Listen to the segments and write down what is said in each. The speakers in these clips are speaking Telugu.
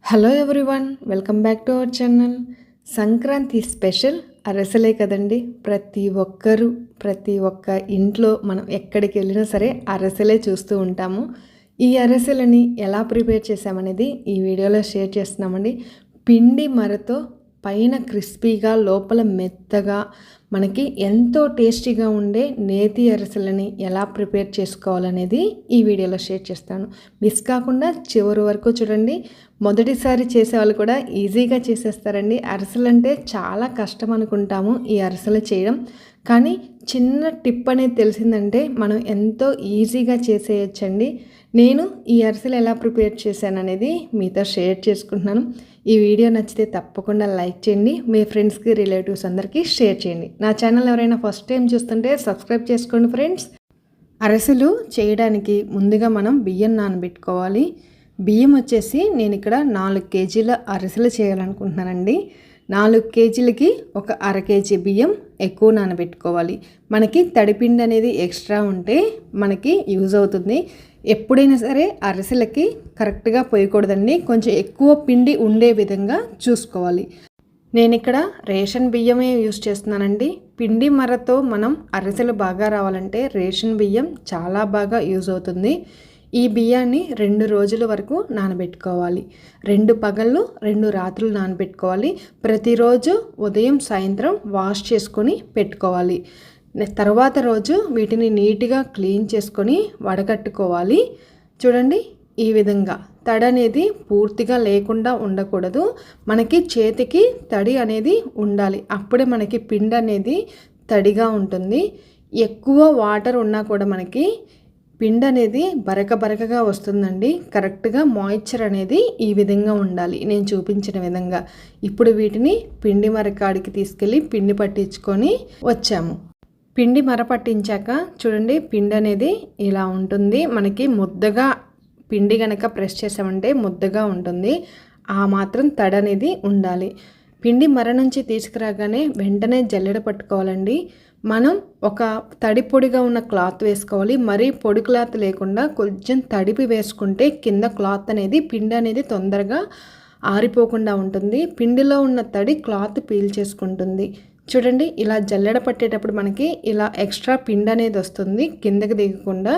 Hello everyone, welcome back to our channel. Sankranti special అరిసెలే కదండి. ప్రతి ఒక్క ఇంట్లో మనం ఎక్కడికి వెళ్ళినా సరే అరిసెలే చూస్తూ ఉంటాము. ఈ అరిసెలని ఎలా ప్రిపేర్ చేసామనేది ఈ వీడియోలో షేర్ చేస్తున్నామండి. పిండి మరతో పైన క్రిస్పీగా లోపల మెత్తగా మనకి ఎంతో టేస్టీగా ఉండే నేతి అరిసెలని ఎలా ప్రిపేర్ చేసుకోవాలనేది ఈ వీడియోలో షేర్ చేస్తాను. మిస్ కాకుండా చివరి వరకు చూడండి. మొదటిసారి చేసేవాళ్ళు కూడా ఈజీగా చేసేస్తారండి. అరిసెలు అంటే చాలా కష్టం అనుకుంటాము ఈ అరిసెలు చేయడం, కానీ చిన్న టిప్ అనేది తెలిసిందంటే మనం ఎంతో ఈజీగా చేసేయచ్చండి. నేను ఈ అరిసెలు ఎలా ప్రిపేర్ చేశాను అనేది మీతో షేర్ చేసుకుంటున్నాను. ఈ వీడియో నచ్చితే తప్పకుండా లైక్ చేయండి, మీ ఫ్రెండ్స్కి రిలేటివ్స్ అందరికీ షేర్ చేయండి. నా ఛానల్ ఎవరైనా ఫస్ట్ టైం చూస్తుంటే సబ్స్క్రైబ్ చేసుకోండి ఫ్రెండ్స్. అరిసెలు చేయడానికి ముందుగా మనం బియ్యం నానబెట్టుకోవాలి. బియ్యం వచ్చేసి నేను ఇక్కడ 4 కేజీల అరిసెలు చేయాలనుకుంటున్నానండి. 4 కేజీలకి ఒక అర కేజీ బియ్యం ఎక్కువ నానబెట్టుకోవాలి. మనకి తడిపిండి అనేది ఎక్స్ట్రా ఉంటే మనకి యూజ్ అవుతుంది. ఎప్పుడైనా సరే అరిసెలకి కరెక్ట్గా పోయకూడదండి, కొంచెం ఎక్కువ పిండి ఉండే విధంగా చూసుకోవాలి. నేను ఇక్కడ రేషన్ బియ్యమే యూజ్ చేస్తున్నానండి. పిండి మరతో మనం అరిసెలు బాగా రావాలంటే రేషన్ బియ్యం చాలా బాగా యూజ్ అవుతుంది. ఈ బియ్యాన్ని 2 రోజుల వరకు నానబెట్టుకోవాలి. 2 పగళ్ళు 2 రాత్రులు నానబెట్టుకోవాలి. ప్రతిరోజు ఉదయం సాయంత్రం వాష్ చేసుకొని పెట్టుకోవాలి. తర్వాత రోజు వీటిని నీట్గా క్లీన్ చేసుకొని వడకట్టుకోవాలి. చూడండి, ఈ విధంగా తడి అనేది పూర్తిగా లేకుండా ఉండకూడదు. మనకి చేతికి తడి అనేది ఉండాలి, అప్పుడే మనకి పిండి అనేది తడిగా ఉంటుంది. ఎక్కువ వాటర్ ఉన్నా కూడా మనకి పిండి అనేది బరకగా వస్తుందండి. కరెక్ట్గా మాయిశ్చర్ అనేది ఈ విధంగా ఉండాలి, నేను చూపించిన విధంగా. ఇప్పుడు వీటిని పిండి మరకాడికి తీసుకెళ్ళి పిండి పట్టించుకొని వచ్చాము. పిండి మర పట్టించాక చూడండి, పిండి అనేది ఇలా ఉంటుంది. మనకి ముద్దగా పిండి కనుక ప్రెస్ చేసామంటే ముద్దగా ఉంటుంది. ఆ మాత్రం తడి అనేది ఉండాలి. పిండి మర నుంచి తీసుకురాగానే వెంటనే జల్లెడ పట్టుకోవాలండి. మనం ఒక తడి పొడిగా ఉన్న క్లాత్ వేసుకోవాలి. మరీ పొడి క్లాత్ లేకుండా కొంచెం తడిపి వేసుకుంటే కింద క్లాత్ అనేది పిండి అనేది తొందరగా ఆరిపోకుండా ఉంటుంది. పిండిలో ఉన్న తడి క్లాత్ పీల్చేసుకుంటుంది. చూడండి, ఇలా జల్లెడ పట్టేటప్పుడు మనకి ఇలా ఎక్స్ట్రా పిండి అనేది వస్తుంది, కిందకి దిగకుండా.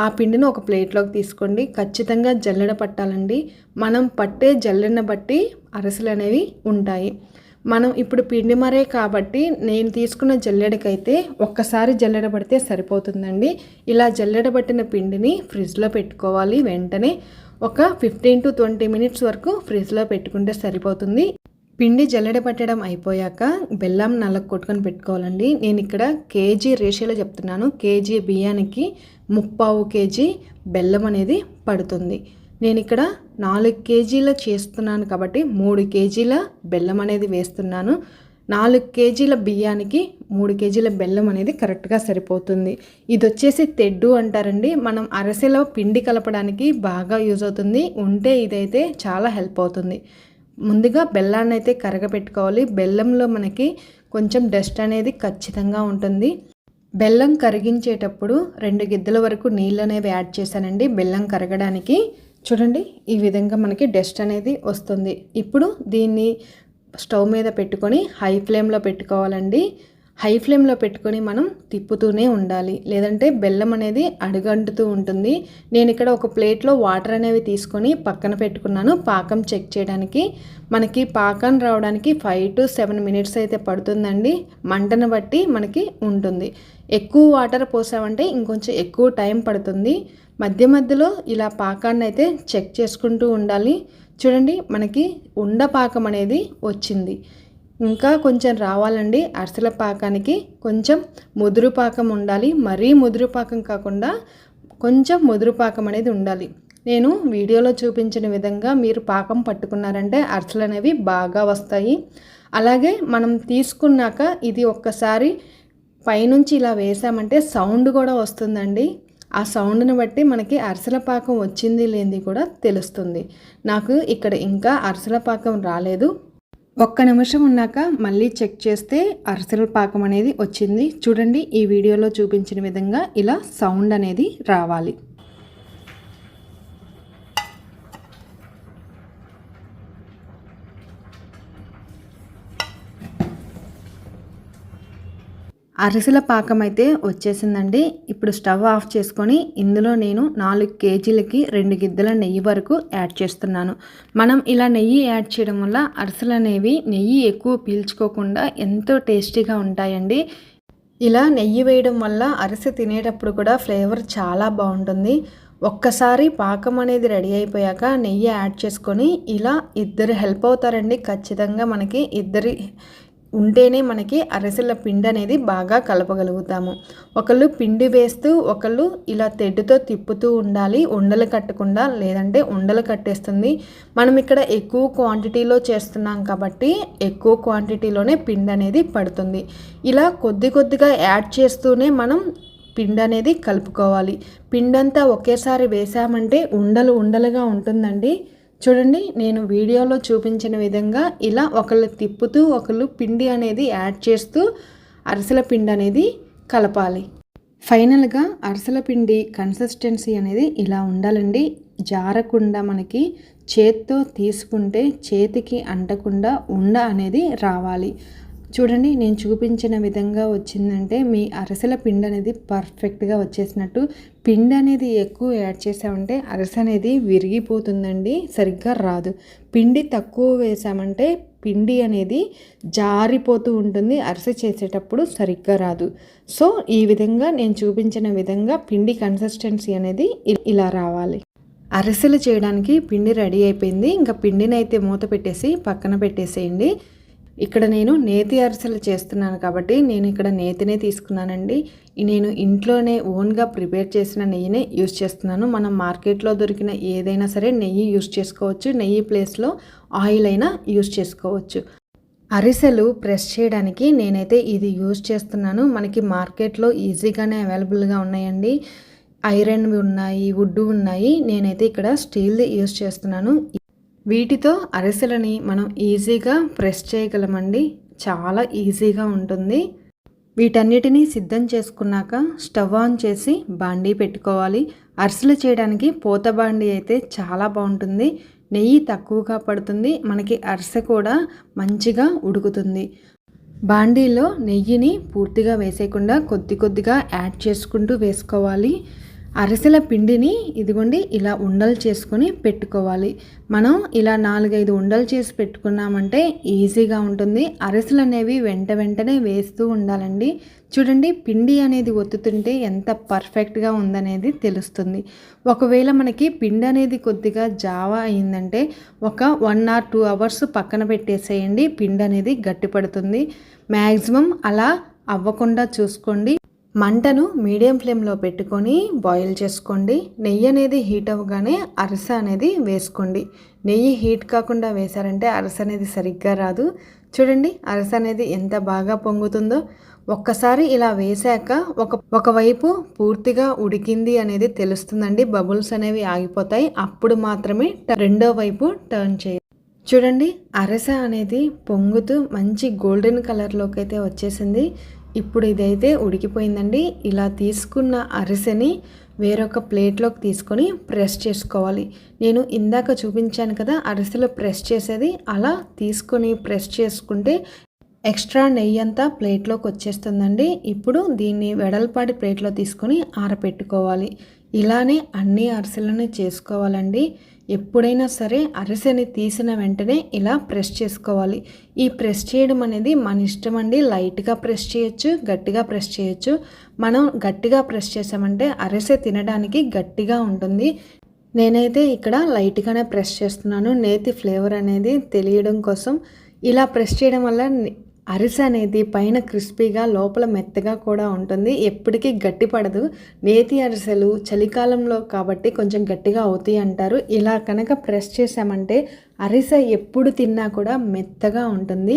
ఆ పిండిని ఒక ప్లేట్లోకి తీసుకోండి. ఖచ్చితంగా జల్లెడ పట్టాలండి. మనం పట్టే జల్లెడని బట్టి అరిసెలు అనేవి ఉంటాయి. మనం ఇప్పుడు పిండి మరే కాబట్టి నేను తీసుకున్న జల్లెడకైతే ఒక్కసారి జల్లెడ పడితే సరిపోతుందండి. ఇలా జల్లెడ పట్టిన పిండిని ఫ్రిడ్జ్లో పెట్టుకోవాలి. వెంటనే ఒక 15 to 20 మినిట్స్ వరకు ఫ్రిడ్జ్లో పెట్టుకుంటే సరిపోతుంది. పిండి జల్లెడ పట్టడం అయిపోయాక బెల్లం నల్లగా కొట్టుకొని పెట్టుకోవాలండి. నేను ఇక్కడ కేజీ రేషియోలో చెప్తున్నాను. కేజీ బియ్యానికి 3/4 కేజీ బెల్లం అనేది పడుతుంది. నేను ఇక్కడ 4 కేజీల చేస్తున్నాను కాబట్టి 3 కేజీల బెల్లం అనేది వేస్తున్నాను. 4 కేజీల బియ్యానికి 3 కేజీల బెల్లం అనేది కరెక్ట్గా సరిపోతుంది. ఇది వచ్చేసి తెడ్డు అంటారండి. మనం అరిసెలో పిండి కలపడానికి బాగా యూజ్ అవుతుంది. ఉంటే ఇదైతే చాలా హెల్ప్ అవుతుంది. ముందుగా బెల్లాన్ని అయితే కరగపెట్టుకోవాలి. బెల్లంలో మనకి కొంచెం డస్ట్ అనేది ఖచ్చితంగా ఉంటుంది. బెల్లం కరిగించేటప్పుడు 2 గిద్దల వరకు నీళ్ళు అనేవి యాడ్ చేశానండి బెల్లం కరగడానికి. చూడండి, ఈ విధంగా మనకి డస్ట్ అనేది వస్తుంది. ఇప్పుడు దీన్ని స్టవ్ మీద పెట్టుకొని హై ఫ్లేమ్లో పెట్టుకోవాలండి. హై ఫ్లేమ్లో పెట్టుకొని మనం తిప్పుతూనే ఉండాలి, లేదంటే బెల్లం అనేది అడుగంటుతూ ఉంటుంది. నేను ఇక్కడ ఒక ప్లేట్లో వాటర్ అనేవి తీసుకొని పక్కన పెట్టుకున్నాను పాకం చెక్ చేయడానికి. మనకి పాకం రావడానికి 5 to 7 మినిట్స్ అయితే పడుతుందండి. మంటను బట్టి మనకి ఉంటుంది. ఎక్కువ వాటర్ పోసామంటే ఇంకొంచెం ఎక్కువ టైం పడుతుంది. మధ్యలో ఇలా పాకాన్ని అయితే చెక్ చేసుకుంటూ ఉండాలి. చూడండి, మనకి ఉండ పాకం అనేది వచ్చింది. ఇంకా కొంచెం రావాలండి. అరిసెల పాకానికి కొంచెం ముదురు పాకం ఉండాలి. మరీ ముదురు పాకం కాకుండా కొంచెం ముదురు పాకం అనేది ఉండాలి. నేను వీడియోలో చూపించిన విధంగా మీరు పాకం పట్టుకున్నారంటే అరిసెలు అనేవి బాగా వస్తాయి. అలాగే మనం తీసుకున్నాక ఇది ఒక్కసారి పైనుంచి ఇలా వేసామంటే సౌండ్ కూడా వస్తుందండి. ఆ సౌండ్ని బట్టి మనకి అరిసెల పాకం వచ్చింది లేనిది కూడా తెలుస్తుంది. నాకు ఇక్కడ ఇంకా అరిసెల పాకం రాలేదు. 1 నిమిషం ఉన్నాక మళ్ళీ చెక్ చేస్తే అరిసెల పాకం అనేది వచ్చింది. చూడండి, ఈ వీడియోలో చూపించిన విధంగా ఇలా సౌండ్ అనేది రావాలి. అరిసెల పాకం అయితే వచ్చేసిందండి. ఇప్పుడు స్టవ్ ఆఫ్ చేసుకొని ఇందులో నేను 4 కేజీలకి 2 గిద్దల నెయ్యి వరకు యాడ్ చేస్తున్నాను. మనం ఇలా నెయ్యి యాడ్ చేయడం వల్ల అరిసెలు అనేవి నెయ్యి ఎక్కువ పీల్చుకోకుండా ఎంతో టేస్టీగా ఉంటాయండి. ఇలా నెయ్యి వేయడం వల్ల అరిసె తినేటప్పుడు కూడా ఫ్లేవర్ చాలా బాగుంటుంది. ఒక్కసారి పాకం అనేది రెడీ అయిపోయాక నెయ్యి యాడ్ చేసుకొని ఇలా ఇద్దరు హెల్ప్ అవుతారండి. ఖచ్చితంగా మనకి ఇద్దరి ఉంటేనే మనకి అరిసెల పిండి అనేది బాగా కలపగలుగుతాము. ఒకళ్ళు పిండి వేస్తూ ఒకళ్ళు ఇలా తెడ్డుతో తిప్పుతూ ఉండాలి, ఉండలు కట్టకుండా, లేదంటే ఉండలు కట్టేస్తుంది. మనం ఇక్కడ ఎక్కువ క్వాంటిటీలో చేస్తున్నాం కాబట్టి ఎక్కువ క్వాంటిటీలోనే పిండి అనేది పడుతుంది. ఇలా కొద్ది కొద్దిగా యాడ్ చేస్తూనే మనం పిండి అనేది కలుపుకోవాలి. పిండంతా ఒకేసారి వేసామంటే ఉండలు ఉండలుగా ఉంటుందండి. చూడండి, నేను వీడియోలో చూపించిన విధంగా ఇలా ఒకళ్ళు తిప్పుతూ ఒకళ్ళు పిండి అనేది యాడ్ చేస్తూ అరిసెల పిండి అనేది కలపాలి. ఫైనల్గా అరిసెల పిండి కన్సిస్టెన్సీ అనేది ఇలా ఉండాలండి. జారకుండా మనకి చేత్తో తీసుకుంటే చేతికి అంటకుండా ఉండ అనేది రావాలి. చూడండి, నేను చూపించిన విధంగా వచ్చిందంటే మీ అరిసెల పిండి అనేది పర్ఫెక్ట్గా వచ్చేసినట్టు. పిండి అనేది ఎక్కువ యాడ్ చేసామంటే అరిసె అనేది విరిగిపోతుందండి, సరిగ్గా రాదు. పిండి తక్కువ వేసామంటే పిండి అనేది జారిపోతూ ఉంటుంది, అరిసె చేసేటప్పుడు సరిగ్గా రాదు. సో ఈ విధంగా నేను చూపించిన విధంగా పిండి కన్సిస్టెన్సీ అనేది ఇలా రావాలి. అరిసెలు చేయడానికి పిండి రెడీ అయిపోయింది. ఇంకా పిండిని అయితే మూత పెట్టేసి పక్కన పెట్టేసేయండి. ఇక్కడ నేను నేతి అరిసెలు చేస్తున్నాను కాబట్టి నేను ఇక్కడ నేతినే తీసుకున్నానండి. నేను ఇంట్లోనే ఓన్గా ప్రిపేర్ చేసిన నెయ్యినే యూస్ చేస్తున్నాను. మనం మార్కెట్లో దొరికిన ఏదైనా సరే నెయ్యి యూస్ చేసుకోవచ్చు, నెయ్యి ప్లేస్లో ఆయిల్ అయినా యూస్ చేసుకోవచ్చు. అరిసెలు ప్రెస్ చేయడానికి నేనైతే ఇది యూస్ చేస్తున్నాను. మనకి మార్కెట్లో ఈజీగానే అవైలబుల్గా ఉన్నాయండి. ఐరన్వి ఉన్నాయి, వుడ్ ఉన్నాయి. నేనైతే ఇక్కడ స్టీల్ది యూస్ చేస్తున్నాను. వీటితో అరిసెలని మనం ఈజీగా ప్రెస్ చేయగలమండి, చాలా ఈజీగా ఉంటుంది. వీటన్నిటినీ సిద్ధం చేసుకున్నాక స్టవ్ ఆన్ చేసి బాండీ పెట్టుకోవాలి. అరిసెలు చేయడానికి పోత బాండీ అయితే చాలా బాగుంటుంది. నెయ్యి తక్కువగా పడుతుంది, మనకి అరిసె కూడా మంచిగా ఉడుకుతుంది. బాండీలో నెయ్యిని పూర్తిగా వేసేయకుండా కొద్ది కొద్దిగా యాడ్ చేసుకుంటూ వేసుకోవాలి. అరిసెల పిండిని ఇదిగోండి ఇలా ఉండలు చేసుకొని పెట్టుకోవాలి. మనం ఇలా 4-5 ఉండలు చేసి పెట్టుకున్నామంటే ఈజీగా ఉంటుంది. అరిసెలు అనేవి వెంటనే వేస్తూ ఉండాలండి. చూడండి, పిండి అనేది ఒత్తుతుంటే ఎంత పర్ఫెక్ట్గా ఉందనేది తెలుస్తుంది. ఒకవేళ మనకి పిండి అనేది కొద్దిగా జావా అయిందంటే ఒక 1 or 2 hours పక్కన పెట్టేసేయండి, పిండి అనేది గట్టిపడుతుంది. మ్యాక్సిమం అలా అవ్వకుండా చూసుకోండి. మంటను మీడియం ఫ్లేమ్లో పెట్టుకొని బాయిల్ చేసుకోండి. నెయ్యి అనేది హీట్ అవ్వగానే అరిసె అనేది వేసుకోండి. నెయ్యి హీట్ కాకుండా వేశారంటే అరిసె అనేది సరిగ్గా రాదు. చూడండి, అరిసె అనేది ఎంత బాగా పొంగుతుందో. ఒక్కసారి ఇలా వేశాక ఒకవైపు పూర్తిగా ఉడికింది అనేది తెలుస్తుందండి. బబుల్స్ అనేవి ఆగిపోతాయి. అప్పుడు మాత్రమే రెండో వైపు టర్న్ చేయాలి. చూడండి, అరిసె అనేది పొంగుతూ మంచి గోల్డెన్ కలర్లోకి అయితే వచ్చేసింది. ఇప్పుడు ఇదైతే ఉడికిపోయిందండి. ఇలా తీసుకున్న అరిసెని వేరొక ప్లేట్లోకి తీసుకొని ప్రెస్ చేసుకోవాలి. నేను ఇందాక చూపించాను కదా అరిసెలు ప్రెస్ చేసేది, అలా తీసుకొని ప్రెస్ చేసుకుంటే ఎక్స్ట్రా నెయ్యి అంతా ప్లేట్లోకి వచ్చేస్తుందండి. ఇప్పుడు దీన్ని వెడల్పాటి ప్లేట్లో తీసుకొని ఆరబెట్టుకోవాలి. ఇలానే అన్ని అరిసెలను చేసుకోవాలండి. ఎప్పుడైనా సరే అరిసెని తీసిన వెంటనే ఇలా ప్రెస్ చేసుకోవాలి. ఈ ప్రెస్ చేయడం అనేది మన ఇష్టం అండి. లైట్గా ప్రెస్ చేయొచ్చు, గట్టిగా ప్రెస్ చేయొచ్చు. మనం గట్టిగా ప్రెస్ చేసామంటే అరిసె తినడానికి గట్టిగా ఉంటుంది. నేనైతే ఇక్కడ లైట్గానే ప్రెస్ చేస్తున్నాను, నేతి ఫ్లేవర్ అనేది తెలియడం కోసం. ఇలా ప్రెస్ చేయడం వల్ల అరిసె అనేది పైన క్రిస్పీగా లోపల మెత్తగా కూడా ఉంటుంది, ఎప్పటికీ గట్టి పడదు. నేతి అరిసెలు చలికాలంలో కాబట్టి కొంచెం గట్టిగా అవుతాయి అంటారు. ఇలా కనుక ప్రెస్ చేసామంటే అరిసె ఎప్పుడు తిన్నా కూడా మెత్తగా ఉంటుంది.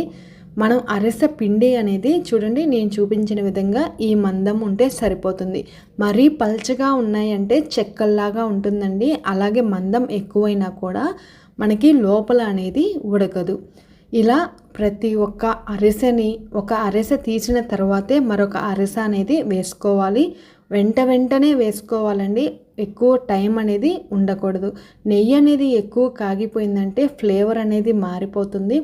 మనం అరిసె పిండి అనేది చూడండి, నేను చూపించిన విధంగా ఈ మందం ఉంటే సరిపోతుంది. మరీ పల్చగా ఉన్నాయంటే చెక్కల్లాగా ఉంటుందండి. అలాగే మందం ఎక్కువైనా కూడా మనకి లోపల అనేది ఉడకదు. ఇలా ప్రతి ఒక్క అరిసెని ఒక అరిసె తీసిన తర్వాతే మరొక అరిసె అనేది వేసుకోవాలి. వెంటనే వేసుకోవాలండి, ఎక్కువ టైం అనేది ఉండకూడదు. నెయ్యి అనేది ఎక్కువ కాగిపోయిందంటే ఫ్లేవర్ అనేది మారిపోతుంది.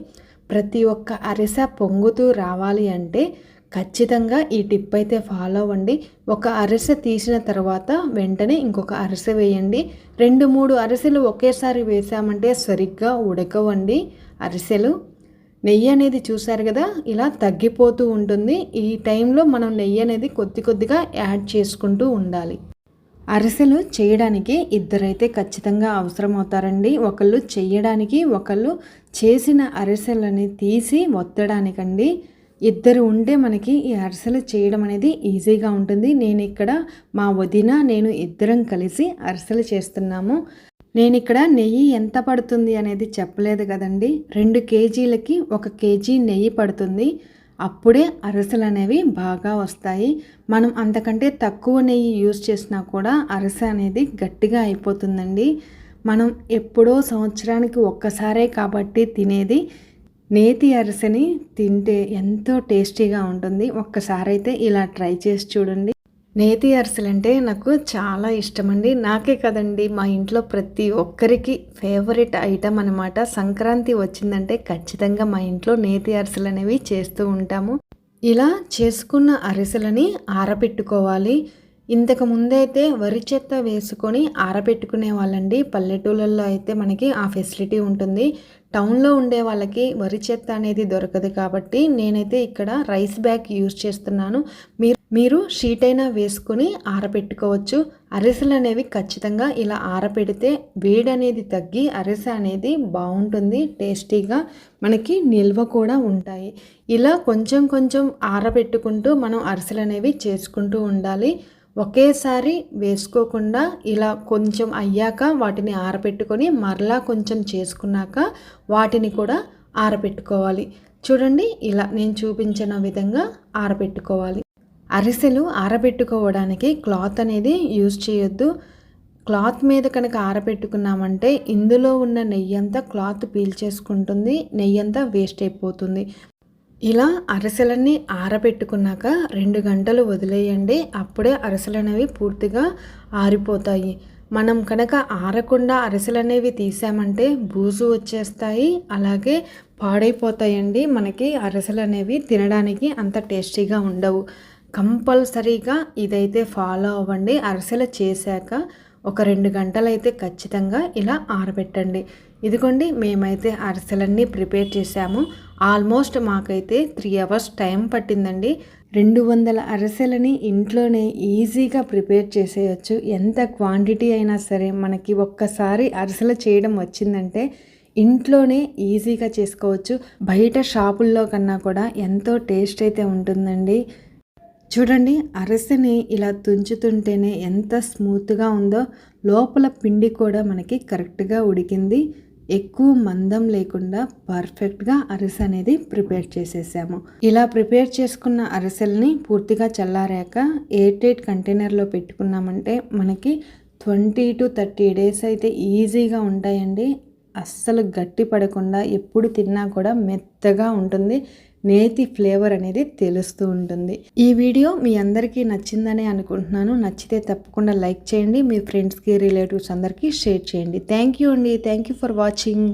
ప్రతి ఒక్క అరిసె పొంగుతూ రావాలి అంటే ఖచ్చితంగా ఈ టిప్ అయితే ఫాలో అవ్వండి. ఒక అరిసె తీసిన తర్వాత వెంటనే ఇంకొక అరిసె వేయండి. 2-3 అరిసెలు ఒకేసారి వేసామంటే సరిగ్గా ఉడకవండి అరిసెలు. నెయ్యి అనేది చూసారు కదా, ఇలా తగ్గిపోతూ ఉంటుంది. ఈ టైంలో మనం నెయ్యి అనేది కొద్ది కొద్దిగా యాడ్ చేసుకుంటూ ఉండాలి. అరిసెలు చేయడానికి ఇద్దరైతే ఖచ్చితంగా అవసరం అవుతారండి. ఒకళ్ళు చెయ్యడానికి, ఒకళ్ళు చేసిన అరిసెలని తీసి ఒత్తడానికండి. ఇద్దరు ఉంటే మనకి ఈ అరిసెలు చేయడం అనేది ఈజీగా ఉంటుంది. నేను ఇక్కడ మా వదిన నేను ఇద్దరం కలిసి అరిసెలు చేస్తున్నాము. నేను ఇక్కడ నెయ్యి ఎంత పడుతుంది అనేది చెప్పలేదు కదండి. 2 కేజీలకి 1 కేజీ నెయ్యి పడుతుంది. అప్పుడే అరిసెలు అనేవి బాగా వస్తాయి. మనం అంతకంటే తక్కువ నెయ్యి యూజ్ చేసినా కూడా అరిసె అనేది గట్టిగా అయిపోతుందండి. మనం ఎప్పుడో సంవత్సరానికి ఒక్కసారే కాబట్టి తినేది. నేతి అరిసెని తింటే ఎంతో టేస్టీగా ఉంటుంది. ఒక్కసారి అయితే ఇలా ట్రై చేసి చూడండి. నేతి అరిసెలు అంటే నాకు చాలా ఇష్టమండి. నాకే కదండి, మా ఇంట్లో ప్రతి ఒక్కరికి ఫేవరెట్ ఐటమ్ అనమాట. సంక్రాంతి వచ్చిందంటే ఖచ్చితంగా మా ఇంట్లో నేతి అరిసెలు అనేవి చేస్తూ ఉంటాము. ఇలా చేసుకున్న అరిసెలని ఆరబెట్టుకోవాలి. ఇంతకు ముందైతే వరి చెత్త వేసుకొని ఆరబెట్టుకునే వాళ్ళండి. పల్లెటూళ్ళల్లో అయితే మనకి ఆ ఫెసిలిటీ ఉంటుంది. టౌన్లో ఉండే వాళ్ళకి వరి చెత్త అనేది దొరకదు కాబట్టి నేనైతే ఇక్కడ రైస్ బ్యాగ్ యూజ్ చేస్తున్నాను. మీరు షీట్ అయినా వేసుకొని ఆరబెట్టుకోవచ్చు. అరిసెలు అనేవి ఖచ్చితంగా ఇలా ఆరబెడితే వేడి అనేది తగ్గి అరిసె అనేది బాగుంటుంది. టేస్టీగా మనకి నిల్వ కూడా ఉంటాయి. ఇలా కొంచెం కొంచెం ఆరబెట్టుకుంటూ మనం అరిసెలు అనేవి చేసుకుంటూ ఉండాలి. ఒకేసారి వేసుకోకుండా ఇలా కొంచెం అయ్యాక వాటిని ఆరబెట్టుకొని మరలా కొంచెం చేసుకున్నాక వాటిని కూడా ఆరబెట్టుకోవాలి. చూడండి, ఇలా నేను చూపించిన విధంగా ఆరబెట్టుకోవాలి. అరిసెలు ఆరబెట్టుకోవడానికి క్లాత్ అనేది యూజ్ చేయొద్దు. క్లాత్ మీద కనుక ఆరబెట్టుకున్నామంటే ఇందులో ఉన్న నెయ్యి అంతా క్లాత్ పీల్చేసుకుంటుంది, నెయ్యి అంతా వేస్ట్ అయిపోతుంది. ఇలా అరిసెలన్నీ ఆరబెట్టుకున్నాక 2 గంటలు వదిలేయండి. అప్పుడే అరిసెలు అనేవి పూర్తిగా ఆరిపోతాయి. మనం కనుక ఆరకుండా అరిసెలు అనేవి తీసామంటే బూజు వచ్చేస్తాయి, అలాగే పాడైపోతాయండి. మనకి అరిసెలు అనేవి తినడానికి అంత టేస్టీగా ఉండవు. కంపల్సరీగా ఇదైతే ఫాలో అవ్వండి. అరిసెలు చేశాక ఒక 2 గంటలు అయితే ఖచ్చితంగా ఇలా ఆరబెట్టండి. ఇదిగోండి, మేమైతే అరిసెలన్నీ ప్రిపేర్ చేసాము. ఆల్మోస్ట్ మాకైతే 3 అవర్స్ టైం పట్టిందండి. 200 అరిసెలని ఇంట్లోనే ఈజీగా ప్రిపేర్ చేసేయచ్చు. ఎంత క్వాంటిటీ అయినా సరే మనకి ఒక్కసారి అరిసెలు చేయడం వచ్చిందంటే ఇంట్లోనే ఈజీగా చేసుకోవచ్చు. బయట షాపుల్లో కన్నా కూడా ఎంతో టేస్ట్ అయితే ఉంటుందండి. చూడండి, అరిసెని ఇలా తుంచుతుంటేనే ఎంత స్మూత్గా ఉందో. లోపల పిండి కూడా మనకి కరెక్ట్గా ఉడికింది. ఎక్కువ మందం లేకుండా పర్ఫెక్ట్గా అరిసె అనేది ప్రిపేర్ చేసేసాము. ఇలా ప్రిపేర్ చేసుకున్న అరిసెల్ని పూర్తిగా చల్లారాక ఎయిర్ టైట్ కంటైనర్లో పెట్టుకున్నామంటే మనకి 20 to 30 డేస్ అయితే ఈజీగా ఉంటాయండి. అస్సలు గట్టి పడకుండా ఎప్పుడు తిన్నా కూడా మెత్తగా ఉంటుంది. నేతి ఫ్లేవర్ అనేది తెలుస్తూ ఉంటుంది. ఈ వీడియో మీ అందరికీ నచ్చిందని అనుకుంటున్నాను. నచ్చితే తప్పకుండా లైక్ చేయండి. మీ ఫ్రెండ్స్కి, రిలేటివ్స్ అందరికీ షేర్ చేయండి. థ్యాంక్ యూ అండి. Thank you for watching.